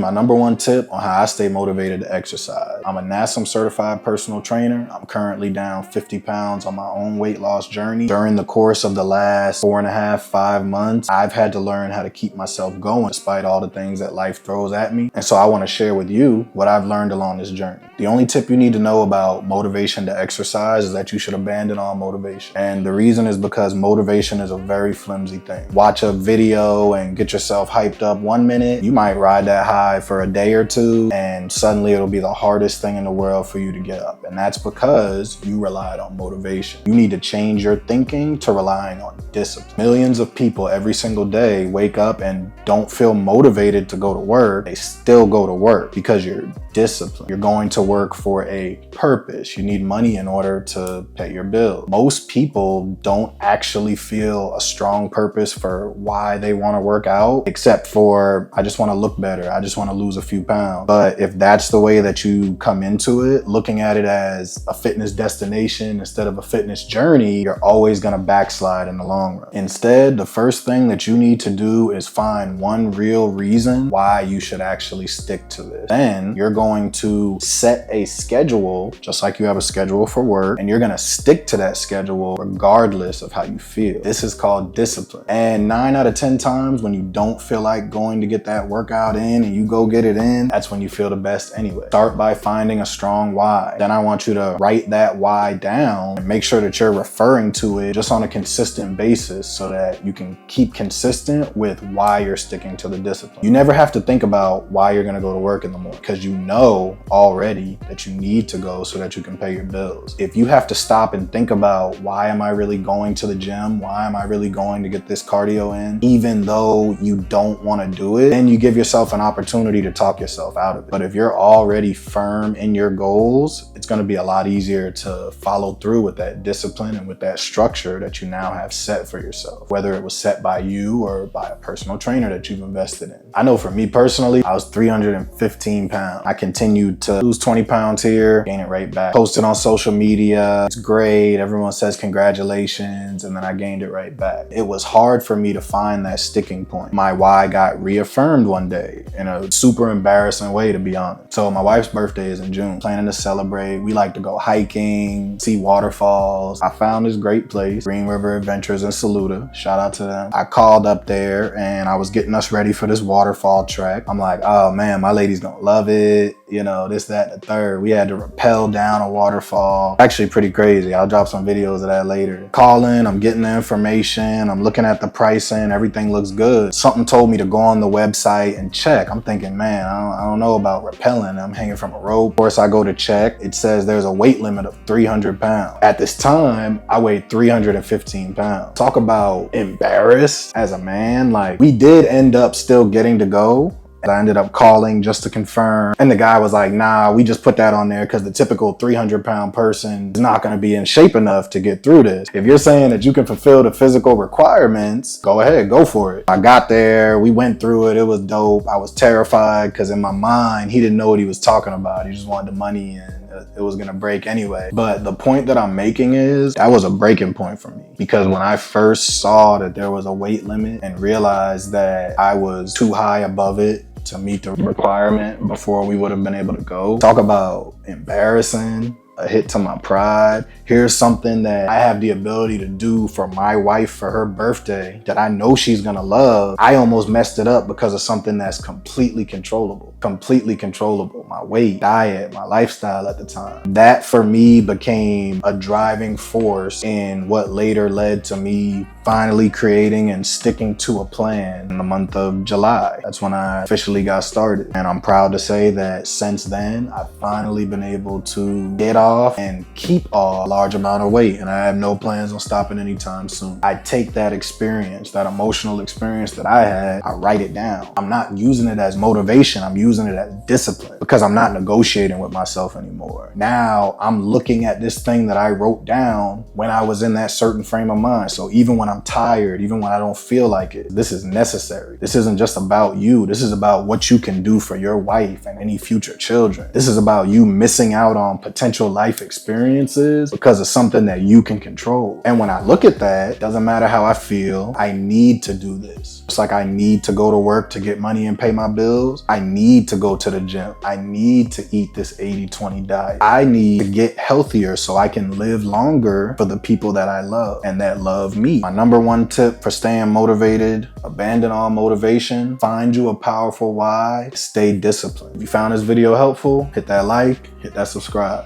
My number one tip on how I stay motivated to exercise. I'm a NASM certified personal trainer. I'm currently down 50 pounds on my own weight loss journey. During the course of the last 4.5, 5 months, I've had to learn how to keep myself going despite all the things that life throws at me. And so I want to share with you what I've learned along this journey. The only tip you need to know about motivation to exercise is that you should abandon all motivation. And the reason is because motivation is a very flimsy thing. Watch a video and get yourself hyped up 1 minute. You might ride that high for a day or two, and suddenly it'll be the hardest thing in the world for you to get up. And that's because you relied on motivation. You need to change your thinking to relying on discipline. Millions of people every single day wake up and don't feel motivated to go to work. They still go to work because you're disciplined. You're going to work for a purpose. You need money in order to pay your bills. Most people don't actually feel a strong purpose for why they want to work out, except for, I just want to look better. I just want to lose a few pounds. But if that's the way that you come into it, looking at it as a fitness destination instead of a fitness journey, you're always going to backslide in the long run. Instead, the first thing that you need to do is find one real reason why you should actually stick to this. Then you're going to set a schedule, just like you have a schedule for work, and you're going to stick to that schedule regardless of how you feel. This is called discipline. And 9 out of 10 times when you don't feel like going to get that workout in and you go get it in, that's when you feel the best anyway. Start by finding a strong why. Then I want you to write that why down and make sure that you're referring to it just on a consistent basis so that you can keep consistent with why you're sticking to the discipline. You never have to think about why you're going to go to work in the morning because you know already that you need to go so that you can pay your bills. If you have to stop and think about why am I really going to the gym? Why am I really going to get this cardio in? Even though you don't want to do it, then you give yourself an opportunity to talk yourself out of it. But if you're already firm in your goals, it's going to be a lot easier to follow through with that discipline and with that structure that you now have set for yourself, whether it was set by you or by a personal trainer that you've invested in. I know for me personally, I was 315 pounds. I continued to lose 20 pounds here, gain it right back. Posted on social media, it's great, everyone says congratulations, and then I gained it right back. It was hard for me to find that sticking point. My why got reaffirmed one day in a super embarrassing way, to be honest. So my wife's birthday is in June, planning to celebrate. We like to go hiking, see waterfalls. I found this great place, Green River Adventures in Saluda. Shout out to them. I called up there and I was getting us ready for this waterfall trek. I'm like, oh man, my lady's gonna love it. You know, this, that, and the third. We had to rappel down a waterfall. Actually pretty crazy. I'll drop some videos of that later. Calling, I'm getting the information, I'm looking at the pricing, everything looks good. Something told me to go on the website and check. I'm thinking, man, I don't know about rappelling. I'm hanging from a rope. Of course, I go to check. It says there's a weight limit of 300 pounds. At this time, I weighed 315 pounds. Talk about embarrassed as a man. Like, we did end up still getting to go. I ended up calling just to confirm. And the guy was like, nah, we just put that on there because the typical 300-pound person is not going to be in shape enough to get through this. If you're saying that you can fulfill the physical requirements, go ahead, go for it. I got there, we went through it, it was dope. I was terrified because in my mind, he didn't know what he was talking about. He just wanted the money and it was gonna break anyway. But the point that I'm making is that was a breaking point for me, because when I first saw that there was a weight limit and realized that I was too high above it to meet the requirement before we would have been able to go. Talk about embarrassing, a hit to my pride. Here's something that I have the ability to do for my wife for her birthday that I know she's gonna love. I almost messed it up because of something that's completely controllable. Completely controllable. My weight, diet, my lifestyle at the time. That for me became a driving force in what later led to me finally creating and sticking to a plan in the month of July. That's when I officially got started. And I'm proud to say that since then, I've finally been able to get off and keep off a large amount of weight. And I have no plans on stopping anytime soon. I take that experience, that emotional experience that I had, I write it down. I'm not using it as motivation. I'm using it as discipline, because because I'm not negotiating with myself anymore. Now I'm looking at this thing that I wrote down when I was in that certain frame of mind. So even when I'm tired, even when I don't feel like it, this is necessary. This isn't just about you. This is about what you can do for your wife and any future children. This is about you missing out on potential life experiences because of something that you can control. And when I look at that, doesn't matter how I feel, I need to do this. It's like I need to go to work to get money and pay my bills. I need to go to the gym. I need to eat this 80-20 diet. I need to get healthier so I can live longer for the people that I love and that love me. My number one tip for staying motivated: abandon all motivation, find you a powerful why, stay disciplined. If you found this video helpful, hit that like, hit that subscribe.